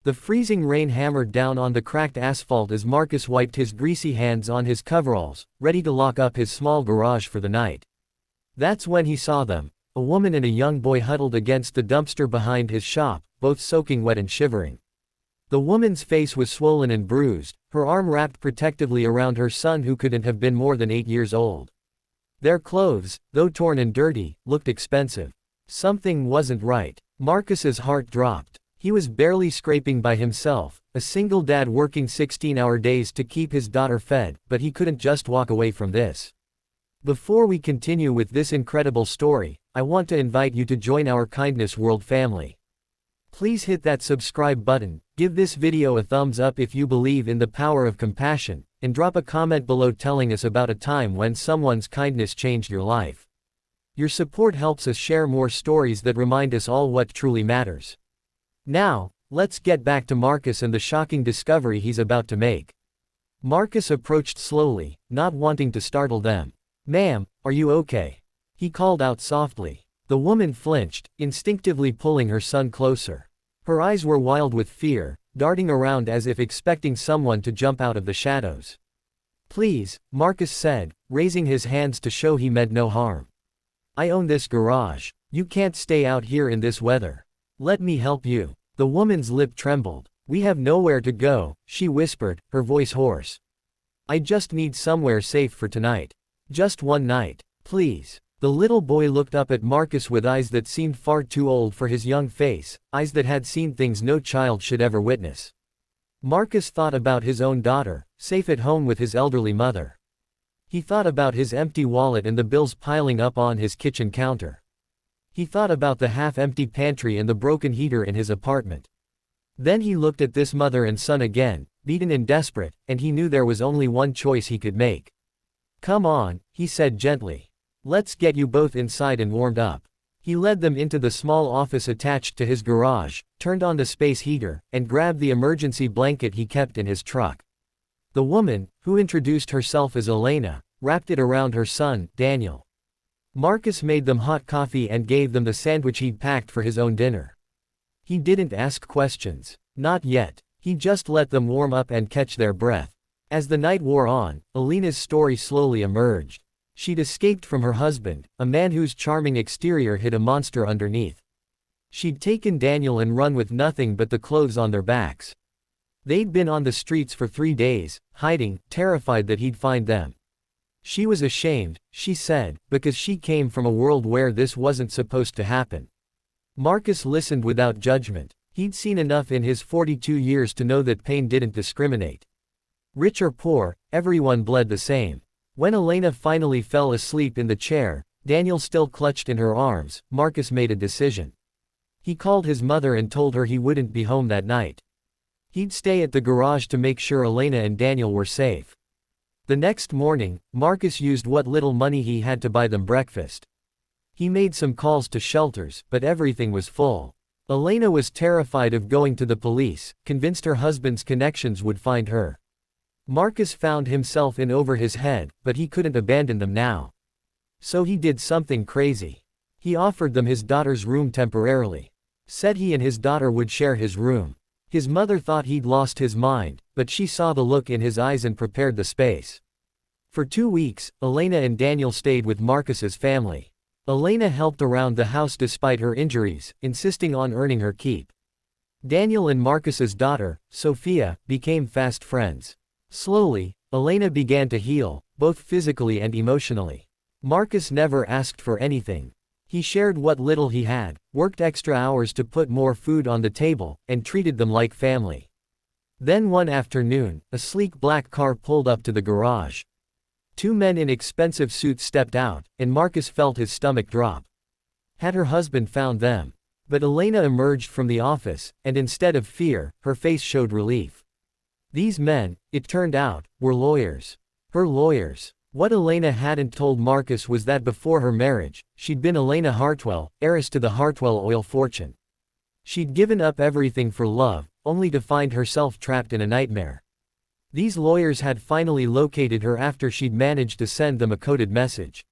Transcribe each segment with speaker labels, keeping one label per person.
Speaker 1: The freezing rain hammered down on the cracked asphalt as Marcus wiped his greasy hands on his coveralls, ready to lock up his small garage for the night. That's when he saw them, a woman and a young boy huddled against the dumpster behind his shop, both soaking wet and shivering. The woman's face was swollen and bruised, her arm wrapped protectively around her son who couldn't have been more than 8 years old. Their clothes, though torn and dirty, looked expensive. Something wasn't right. Marcus's heart dropped. He was barely scraping by himself, a single dad working 16-hour days to keep his daughter fed, but he couldn't just walk away from this. Before we continue with this incredible story, I want to invite you to join our Kindness World family. Please hit that subscribe button, give this video a thumbs up if you believe in the power of compassion, and drop a comment below telling us about a time when someone's kindness changed your life. Your support helps us share more stories that remind us all what truly matters. Now, let's get back to Marcus and the shocking discovery he's about to make. Marcus approached slowly, not wanting to startle them. "Ma'am, are you okay?" he called out softly. The woman flinched, instinctively pulling her son closer. Her eyes were wild with fear, darting around as if expecting someone to jump out of the shadows. "Please," Marcus said, raising his hands to show he meant no harm. "I own this garage. You can't stay out here in this weather. Let me help you." The woman's lip trembled. "We have nowhere to go," she whispered, her voice hoarse. "I just need somewhere safe for tonight. Just one night. Please." The little boy looked up at Marcus with eyes that seemed far too old for his young face, eyes that had seen things no child should ever witness. Marcus thought about his own daughter, safe at home with his elderly mother. He thought about his empty wallet and the bills piling up on his kitchen counter. He thought about the half-empty pantry and the broken heater in his apartment. Then he looked at this mother and son again, beaten and desperate, and he knew there was only one choice he could make. "Come on," he said gently. "Let's get you both inside and warmed up." He led them into the small office attached to his garage, turned on the space heater, and grabbed the emergency blanket he kept in his truck. The woman, who introduced herself as Elena, wrapped it around her son, Daniel. Marcus made them hot coffee and gave them the sandwich he'd packed for his own dinner. He didn't ask questions. Not yet. He just let them warm up and catch their breath. As the night wore on, Elena's story slowly emerged. She'd escaped from her husband, a man whose charming exterior hid a monster underneath. She'd taken Daniel and run with nothing but the clothes on their backs. They'd been on the streets for 3 days, hiding, terrified that he'd find them. She was ashamed, she said, because she came from a world where this wasn't supposed to happen. Marcus listened without judgment. He'd seen enough in his 42 years to know that pain didn't discriminate. Rich or poor, everyone bled the same. When Elena finally fell asleep in the chair, Daniel still clutched in her arms, Marcus made a decision. He called his mother and told her he wouldn't be home that night. He'd stay at the garage to make sure Elena and Daniel were safe. The next morning, Marcus used what little money he had to buy them breakfast. He made some calls to shelters, but everything was full. Elena was terrified of going to the police, convinced her husband's connections would find her. Marcus found himself in over his head, but he couldn't abandon them now. So he did something crazy. He offered them his daughter's room temporarily. Said he and his daughter would share his room. His mother thought he'd lost his mind, but she saw the look in his eyes and prepared the space. For 2 weeks, Elena and Daniel stayed with Marcus's family. Elena helped around the house despite her injuries, insisting on earning her keep. Daniel and Marcus's daughter, Sophia, became fast friends. Slowly, Elena began to heal, both physically and emotionally. Marcus never asked for anything. He shared what little he had, worked extra hours to put more food on the table, and treated them like family. Then one afternoon, a sleek black car pulled up to the garage. 2 men in expensive suits stepped out, and Marcus felt his stomach drop. Had her husband found them? But Elena emerged from the office, and instead of fear, her face showed relief. These men, it turned out, were lawyers. Her lawyers. What Elena hadn't told Marcus was that before her marriage, she'd been Elena Hartwell, heiress to the Hartwell oil fortune. She'd given up everything for love, only to find herself trapped in a nightmare. These lawyers had finally located her after she'd managed to send them a coded message.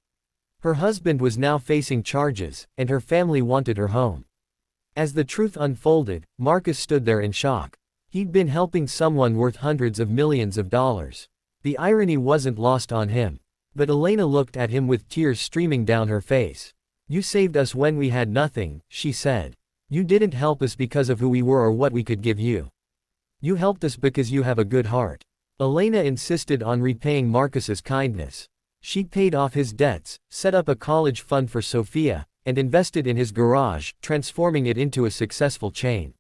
Speaker 1: Her husband was now facing charges, and her family wanted her home. As the truth unfolded, Marcus stood there in shock. He'd been helping someone worth hundreds of millions of dollars. The irony wasn't lost on him. But Elena looked at him with tears streaming down her face. "You saved us when we had nothing," she said. "You didn't help us because of who we were or what we could give you. You helped us because you have a good heart." Elena insisted on repaying Marcus's kindness. She paid off his debts, set up a college fund for Sophia, and invested in his garage, transforming it into a successful chain.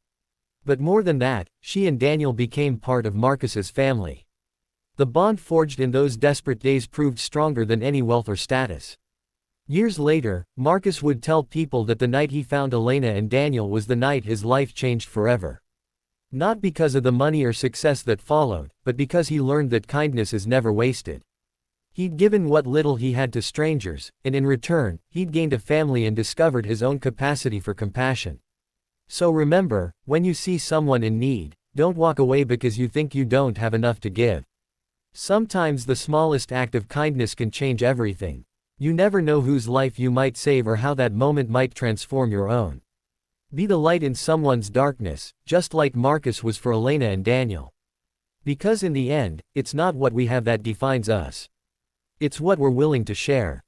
Speaker 1: But more than that, she and Daniel became part of Marcus's family. The bond forged in those desperate days proved stronger than any wealth or status. Years later, Marcus would tell people that the night he found Elena and Daniel was the night his life changed forever. Not because of the money or success that followed, but because he learned that kindness is never wasted. He'd given what little he had to strangers, and in return, he'd gained a family and discovered his own capacity for compassion. So remember, when you see someone in need, don't walk away because you think you don't have enough to give. Sometimes the smallest act of kindness can change everything. You never know whose life you might save or how that moment might transform your own. Be the light in someone's darkness, just like Marcus was for Elena and Daniel. Because in the end, it's not what we have that defines us. It's what we're willing to share.